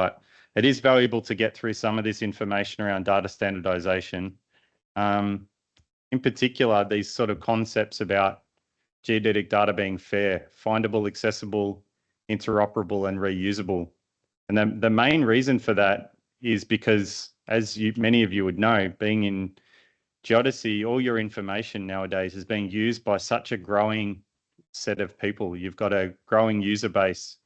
but it is valuable to get through some of this information around data standardization. In particular, these sort of concepts about geodetic data being fair, findable, accessible, interoperable, and reusable. And the main reason for that is because, as many of you would know, being in Geodesy, all your information nowadays is being used by such a growing set of people. You've got a growing user base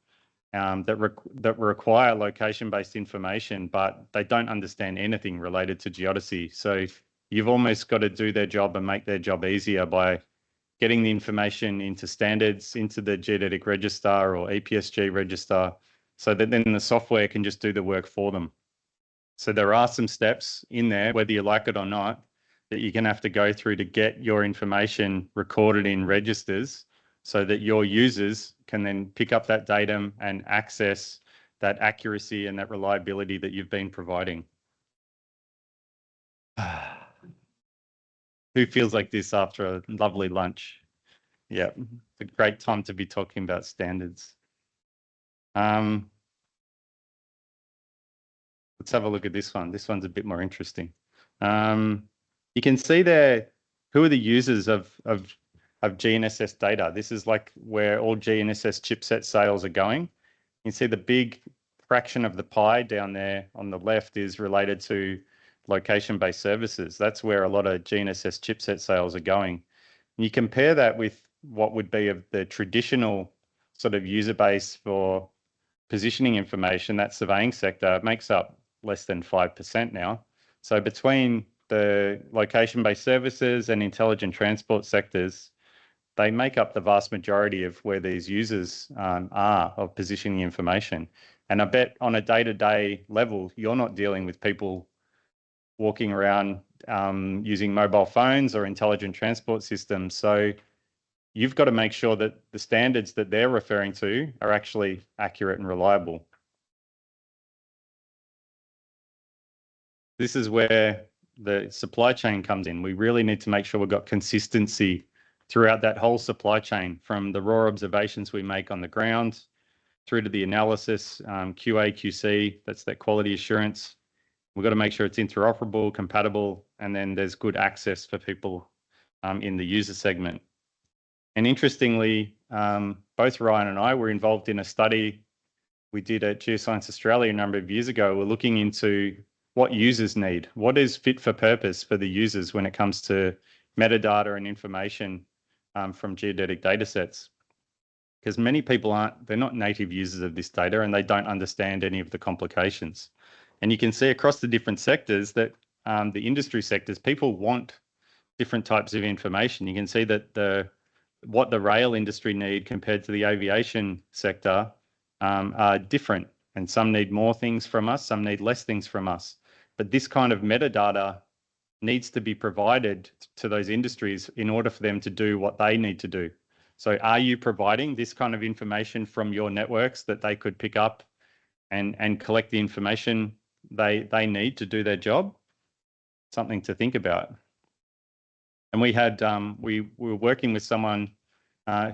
that require location-based information, but they don't understand anything related to geodesy. So you've almost got to do their job and make their job easier by getting the information into standards, into the Geodetic register or EPSG register, so that then the software can just do the work for them. So there are some steps in there, whether you like it or not, that you're going to have to go through to get your information recorded in registers so that your users can then pick up that data and access that accuracy and that reliability that you've been providing. Who feels like this after a lovely lunch? Yeah, it's a great time to be talking about standards. Let's have a look at this one. This one's a bit more interesting. You can see there who are the users of GNSS data. This is like where all GNSS chipset sales are going. You can see the big fraction of the pie down there on the left is related to location-based services. That's where a lot of GNSS chipset sales are going. And you compare that with what would be of the traditional sort of user base for positioning information, that surveying sector, it makes up less than 5% now. So between the location-based services and intelligent transport sectors, they make up the vast majority of where these users are of positioning information. And I bet on a day-to-day level, you're not dealing with people walking around using mobile phones or intelligent transport systems. So you've got to make sure that the standards that they're referring to are actually accurate and reliable. This is where the supply chain comes in. We really need to make sure we've got consistency throughout that whole supply chain, from the raw observations we make on the ground through to the analysis, QA, QC, that's that quality assurance. We've got to make sure it's interoperable, compatible, and then there's good access for people in the user segment. And interestingly, both Ryan and I were involved in a study we did at Geoscience Australia a number of years ago. We're looking into what users need, what is fit for purpose for the users when it comes to metadata and information from geodetic data sets. Because many people they're not native users of this data and they don't understand any of the complications. And you can see across the different sectors that the industry sectors, people want different types of information. You can see that what the rail industry need compared to the aviation sector are different. And some need more things from us, some need less things from us. But this kind of metadata needs to be provided to those industries in order for them to do what they need to do. So are you providing this kind of information from your networks that they could pick up and collect the information they need to do their job? Something to think about. And we had we were working with someone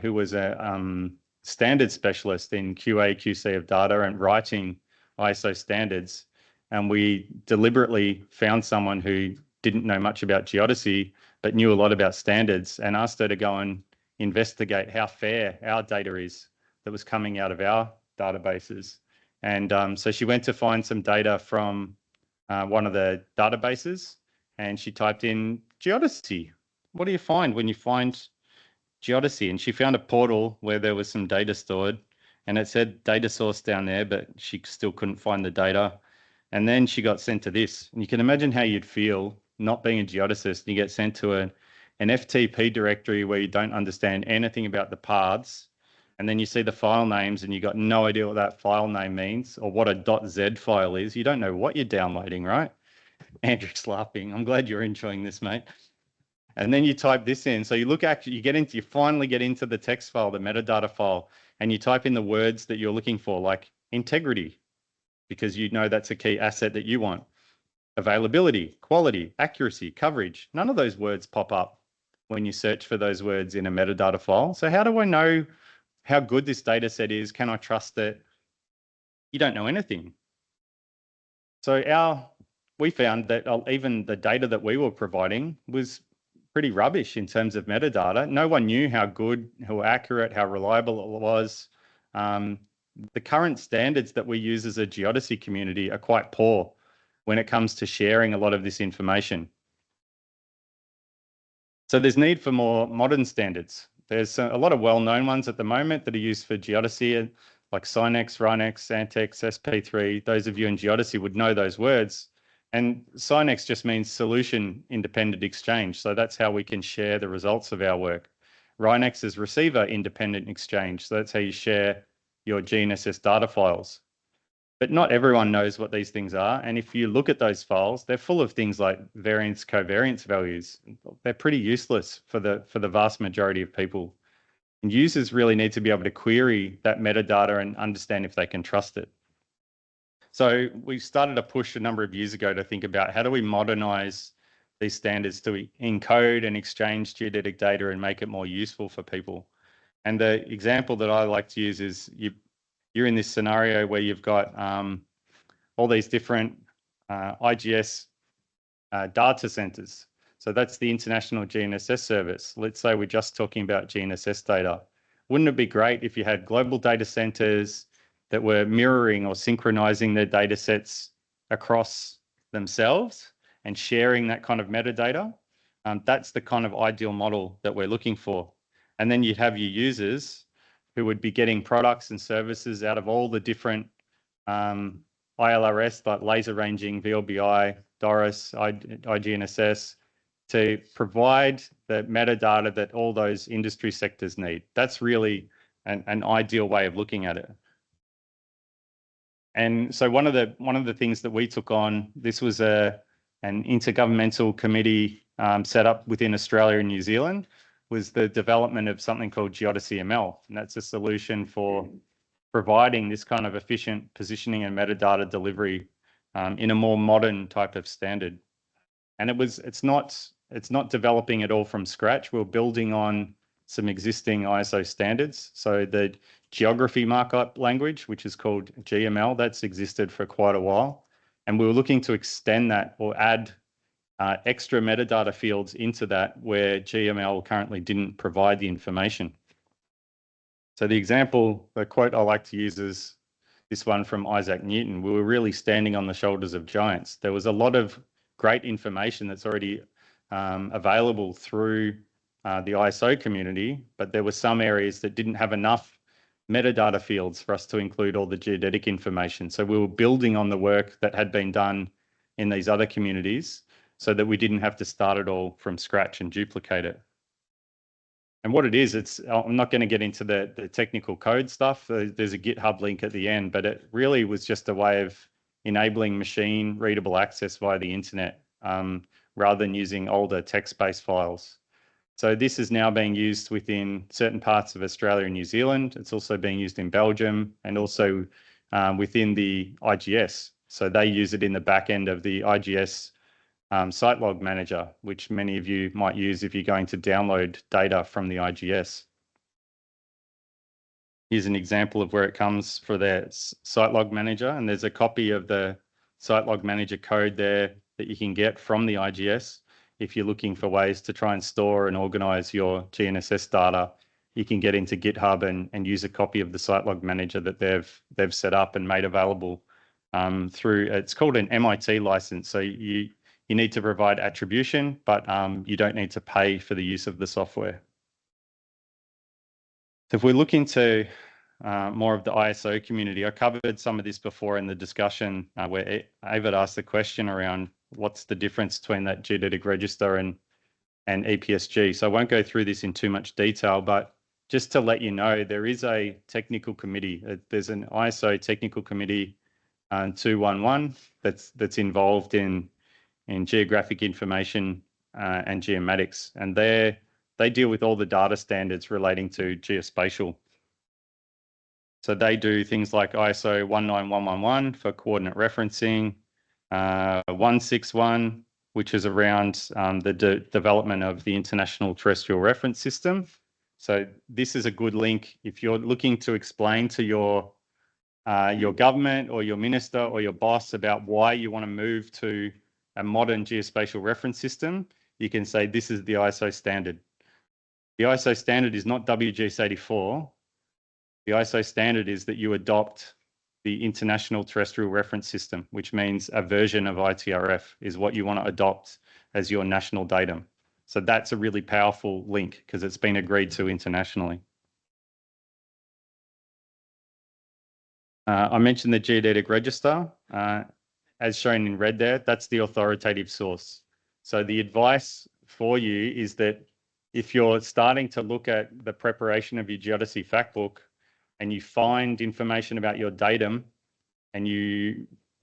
who was a standard specialist in QA, QC of data and writing ISO standards. And we deliberately found someone who didn't know much about geodesy, but knew a lot about standards, and asked her to go and investigate how fair our data is that was coming out of our databases. And so she went to find some data from one of the databases, and she typed in geodesy. What do you find when you find geodesy? And she found a portal where there was some data stored, and it said data source down there, but she still couldn't find the data. And then she got sent to this. And you can imagine how you'd feel not being a geodesist. You get sent to an FTP directory where you don't understand anything about the paths. And then you see the file names and you got no idea what that file name means or what a .z file is. You don't know what you're downloading, right? Andrew's laughing. I'm glad you're enjoying this, mate. And then you type this in. So you finally get into the text file, the metadata file, and you type in the words that you're looking for, like integrity, because you know that's a key asset that you want. Availability, quality, accuracy, coverage. None of those words pop up when you search for those words in a metadata file. So how do I know how good this data set is? Can I trust it? You don't know anything. So we found that even the data that we were providing was pretty rubbish in terms of metadata. No one knew how good, how accurate, how reliable it was. The current standards that we use as a geodesy community are quite poor when it comes to sharing a lot of this information. So there's need for more modern standards. There's a lot of well-known ones at the moment that are used for geodesy, like SINEX, RINEX, SANTEX, SP3. Those of you in geodesy would know those words. And SINEX just means solution independent exchange. So that's how we can share the results of our work. RINEX is receiver independent exchange. So that's how you share your GNSS data files. But not everyone knows what these things are. And if you look at those files, they're full of things like variance, covariance values. They're pretty useless for the vast majority of people. And users really need to be able to query that metadata and understand if they can trust it. So we started a push a number of years ago to think about how do we modernize these standards to encode and exchange geodetic data and make it more useful for people. And the example that I like to use is you're in this scenario where you've got all these different IGS data centers. So that's the International GNSS Service. Let's say we're just talking about GNSS data. Wouldn't it be great if you had global data centers that were mirroring or synchronizing their data sets across themselves and sharing that kind of metadata? That's the kind of ideal model that we're looking for. And then you'd have your users who would be getting products and services out of all the different ILRS, like laser ranging, VLBI, DORIS, IGNSS, to provide the metadata that all those industry sectors need. That's really an ideal way of looking at it. And so one of the things that we took on, this was an intergovernmental committee set up within Australia and New Zealand, was the development of something called Geodesy ML. And that's a solution for providing this kind of efficient positioning and metadata delivery in a more modern type of standard. And it's not developing it all from scratch. We're building on some existing ISO standards. So the geography markup language, which is called GML, that's existed for quite a while. And we were looking to extend that or add extra metadata fields into that where GML currently didn't provide the information. So the quote I like to use is this one from Isaac Newton. We were really standing on the shoulders of giants. There was a lot of great information that's already available through the ISO community, but there were some areas that didn't have enough metadata fields for us to include all the geodetic information. So we were building on the work that had been done in these other communities so that we didn't have to start it all from scratch and duplicate it. And what it is, I'm not going to get into the technical code stuff. There's a GitHub link at the end, but it really was just a way of enabling machine readable access via the internet rather than using older text-based files. So this is now being used within certain parts of Australia and New Zealand. It's also being used in Belgium and also within the IGS. So they use it in the back end of the IGS site log manager, which many of you might use if you're going to download data from the IGS. Here's an example of where it comes for their site log manager, and there's a copy of the site log manager code there that you can get from the IGS. If you're looking for ways to try and store and organize your GNSS data, you can get into GitHub and use a copy of the site log manager that they've set up and made available through, it's called an MIT license. So you need to provide attribution, but you don't need to pay for the use of the software. So if we look into more of the ISO community, I covered some of this before in the discussion where Avid asked the question around what's the difference between that geodetic register and EPSG. So I won't go through this in too much detail, but just to let you know, there is a technical committee. There's an ISO technical committee 211 that's involved in geographic information and geomatics, and they deal with all the data standards relating to geospatial. So they do things like ISO 19111 for coordinate referencing, 161, which is around the development of the International Terrestrial Reference System. So this is a good link if you're looking to explain to your your government or your minister or your boss about why you want to move to a modern geospatial reference system, you can say this is the ISO standard. The ISO standard is not WGS84. The ISO standard is that you adopt the International Terrestrial Reference System, which means a version of ITRF is what you want to adopt as your national datum. So that's a really powerful link because it's been agreed to internationally. I mentioned the Geodetic Register. As shown in red there, that's the authoritative source. So the advice for you is that if you're starting to look at the preparation of your Geodesy fact book and you find information about your datum and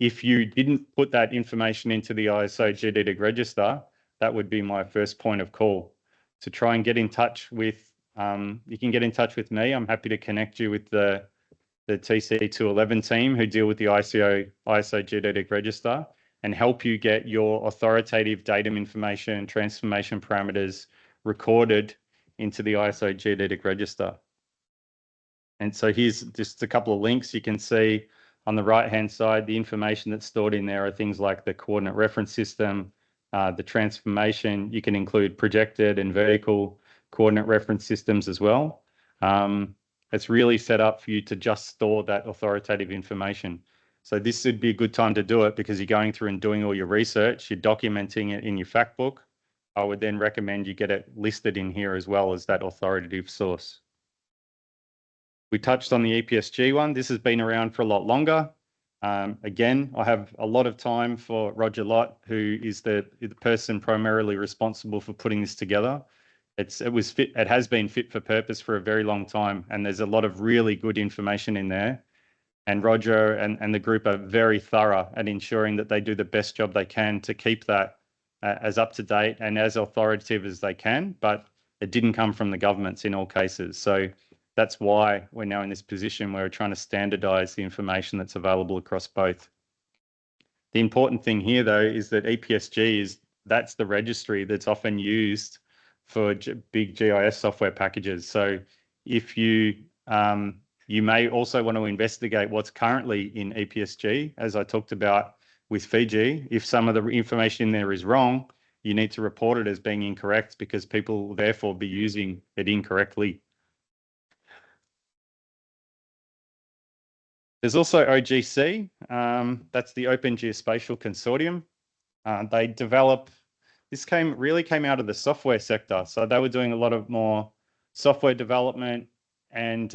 if you didn't put that information into the ISO Geodetic Register, that would be my first point of call. To try and get in touch with, you can get in touch with me. I'm happy to connect you with the TC211 team who deal with the ISO Geodetic Register and help you get your authoritative datum information, transformation parameters recorded into the ISO Geodetic Register. And so here's just a couple of links. You can see on the right-hand side, the information that's stored in there are things like the coordinate reference system, the transformation. You can include projected and vertical coordinate reference systems as well. It's really set up for you to just store that authoritative information. So this would be a good time to do it because you're going through and doing all your research, you're documenting it in your fact book. I would then recommend you get it listed in here as well as that authoritative source. We touched on the EPSG one. This has been around for a lot longer. Again, I have a lot of time for Roger Lott, who is the person primarily responsible for putting this together. It has been fit for purpose for a very long time, and there's a lot of really good information in there. And Roger and the group are very thorough at ensuring that they do the best job they can to keep that as up to date and as authoritative as they can, but it didn't come from the governments in all cases. So that's why we're now in this position where we're trying to standardize the information that's available across both. The important thing here, though, is that EPSG that's the registry that's often used for big GIS software packages. So if you may also want to investigate what's currently in EPSG, as I talked about with Fiji. If some of the information in there is wrong, you need to report it as being incorrect because people will therefore be using it incorrectly. There's also OGC, that's the Open Geospatial Consortium. This really came out of the software sector. So they were doing a lot of more software development and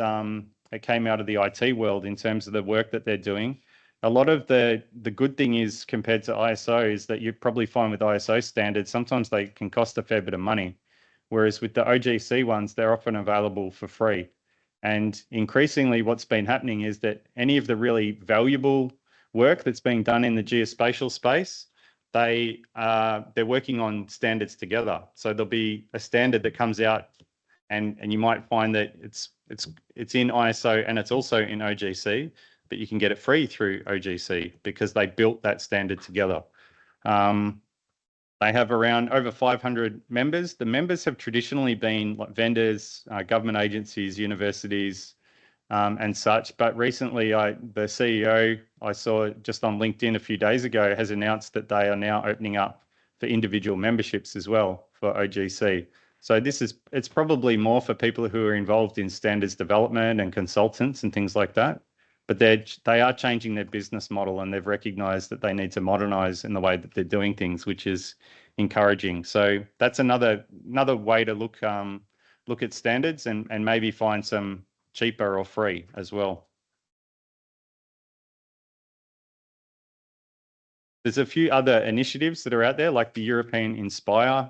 it came out of the IT world in terms of the work that they're doing. A lot of the good thing is compared to ISO is that you probably find with ISO standards, sometimes they can cost a fair bit of money. Whereas with the OGC ones, they're often available for free. And increasingly what's been happening is that any of the really valuable work that's being done in the geospatial space, they're working on standards together. So there'll be a standard that comes out and you might find that it's in ISO and it's also in OGC, but you can get it free through OGC because they built that standard together. They have around over 500 members. The members have traditionally been like vendors, government agencies, universities, and such. But recently, the CEO I saw just on LinkedIn a few days ago has announced that they are now opening up for individual memberships as well for OGC. So it's probably more for people who are involved in standards development and consultants and things like that. But they are changing their business model and they've recognized that they need to modernize in the way that they're doing things, which is encouraging. So that's another way to look at standards and maybe find some cheaper or free as well. There's a few other initiatives that are out there, like the European Inspire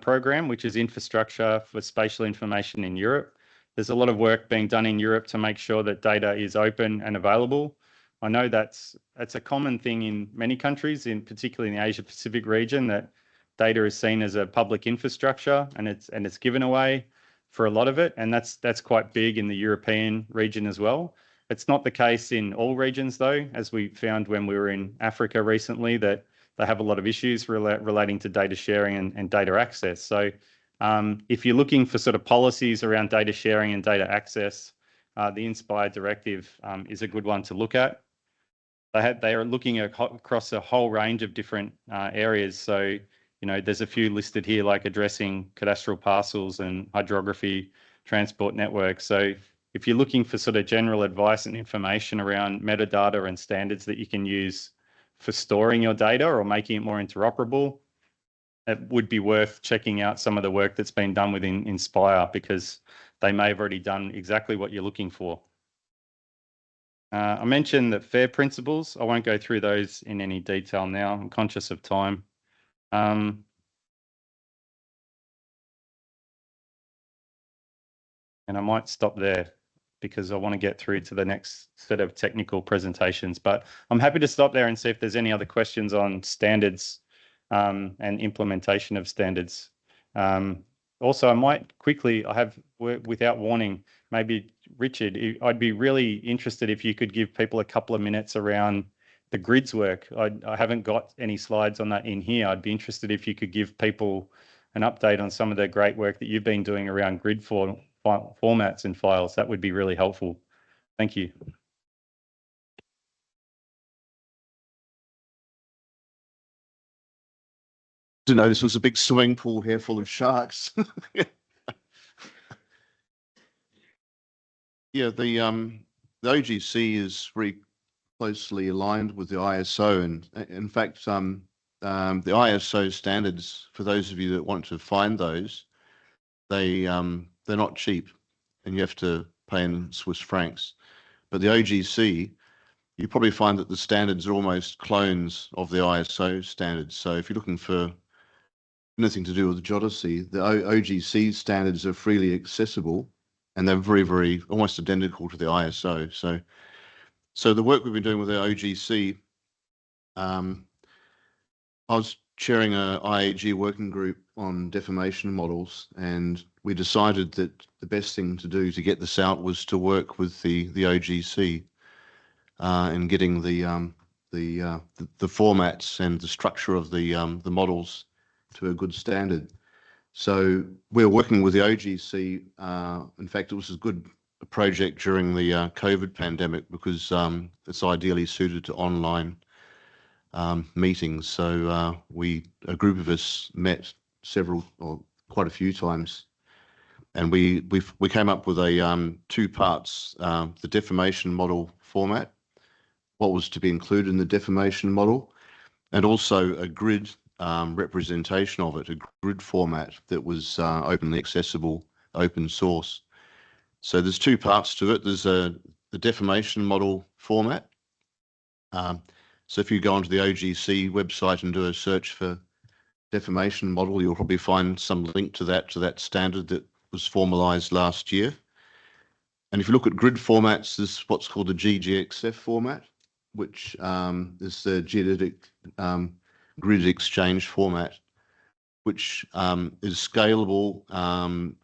program, which is infrastructure for spatial information in Europe. There's a lot of work being done in Europe to make sure that data is open and available. I know that's a common thing in many countries, particularly in the Asia Pacific region, that data is seen as a public infrastructure and it's given away for a lot of it. And that's quite big in the European region as well. It's not the case in all regions though, as we found when we were in Africa recently, that they have a lot of issues relating to data sharing and data access. So if you're looking for sort of policies around data sharing and data access, the Inspire directive is a good one to look at. They are looking across a whole range of different areas. So, there's a few listed here, like addressing cadastral parcels and hydrography transport networks. So if you're looking for sort of general advice and information around metadata and standards that you can use for storing your data or making it more interoperable, it would be worth checking out some of the work that's been done within Inspire, because they may have already done exactly what you're looking for. I mentioned that FAIR principles. I won't go through those in any detail now. I'm conscious of time. And I might stop there because I want to get through to the next set of technical presentations. But I'm happy to stop there and see if there's any other questions on standards and implementation of standards. Also, I might quickly, without warning, maybe Richard, I'd be really interested if you could give people a couple of minutes around the grids work. I haven't got any slides on that in here. I'd be interested if you could give people an update on some of the great work that you've been doing around grid formats and files. That would be really helpful. Thank you. Didn't know this was a big swimming pool here full of sharks. Yeah, the OGC is very closely aligned with the ISO, and in fact, the ISO standards, for those of you that want to find those, they're not cheap, and you have to pay in Swiss francs. But the OGC, you probably find that the standards are almost clones of the ISO standards. So if you're looking for anything to do with Geodesy, the OGC standards are freely accessible, and they're very, very almost identical to the ISO. So the work we've been doing with the OGC, I was chairing a IAG working group on deformation models, and we decided that the best thing to do to get this out was to work with the OGC and getting the formats and the structure of the models to a good standard. So we're working with the OGC. In fact, it was a good project during the COVID pandemic because it's ideally suited to online meetings. So a group of us met quite a few times, and we came up with a two parts: the deformation model format, what was to be included in the deformation model, and also a grid representation of it, a grid format that was openly accessible, open source. So there's two parts to it. There's the deformation model format. So if you go onto the OGC website and do a search for deformation model, you'll probably find some link to that standard that was formalized last year. And if you look at grid formats, there's what's called the GGXF format, which is the Geodetic grid exchange format, which is scalable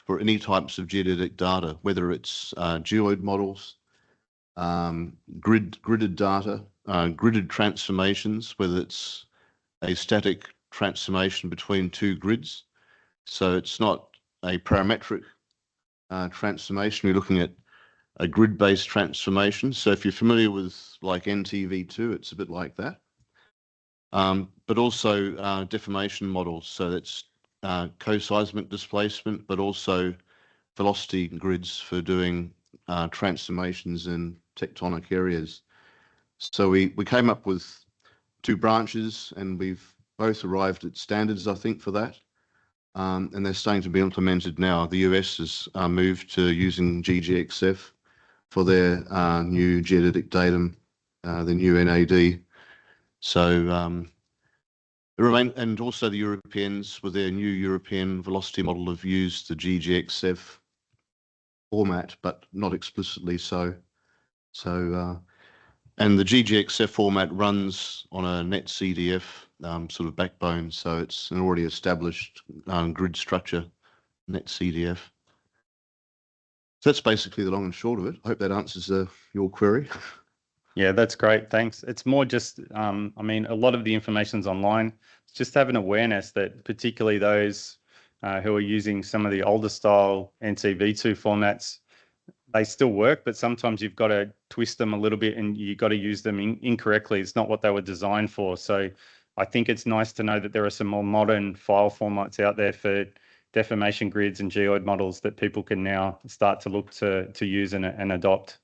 for any types of geodetic data, whether it's geoid models, gridded data, gridded transformations, whether it's a static transformation between two grids. So it's not a parametric transformation. We're looking at a grid-based transformation. So if you're familiar with like NTV2, it's a bit like that. But also deformation models. So that's co-seismic displacement, but also velocity grids for doing transformations in tectonic areas. So we came up with two branches, and we've both arrived at standards, I think, for that. And they're starting to be implemented now. The US has moved to using GGXF for their new geodetic datum, the new NAD. So and also the Europeans with their new European velocity model have used the GGXF format, but not explicitly so. And the GGXF format runs on a NetCDF sort of backbone, so it's an already established grid structure, NetCDF. So that's basically the long and short of it. I hope that answers your query. Yeah, that's great. Thanks. It's more just, I mean, a lot of the information's online. It's just having awareness that particularly those who are using some of the older style NCV2 formats, they still work, but sometimes you've got to twist them a little bit and you've got to use them incorrectly. It's not what they were designed for. So I think it's nice to know that there are some more modern file formats out there for deformation grids and geoid models that people can now start to look to use and adopt.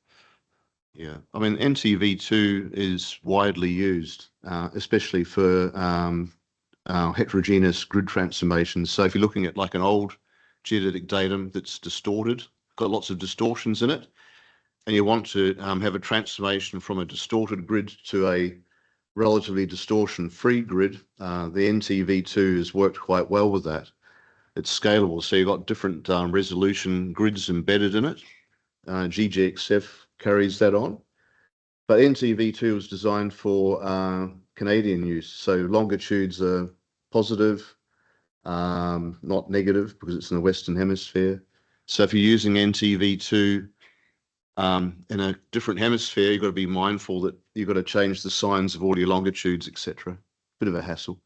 Yeah, I mean, NTV2 is widely used, especially for heterogeneous grid transformations. So if you're looking at like an old geodetic datum that's distorted, got lots of distortions in it, and you want to have a transformation from a distorted grid to a relatively distortion-free grid, the NTV2 has worked quite well with that. It's scalable, so you've got different resolution grids embedded in it. GGXF carries that on. But NTV2 was designed for Canadian use, so longitudes are positive, not negative, because it's in the Western Hemisphere. So if you're using NTV2 in a different hemisphere, you've got to be mindful that you've got to change the signs of all your longitudes, etc. Bit of a hassle.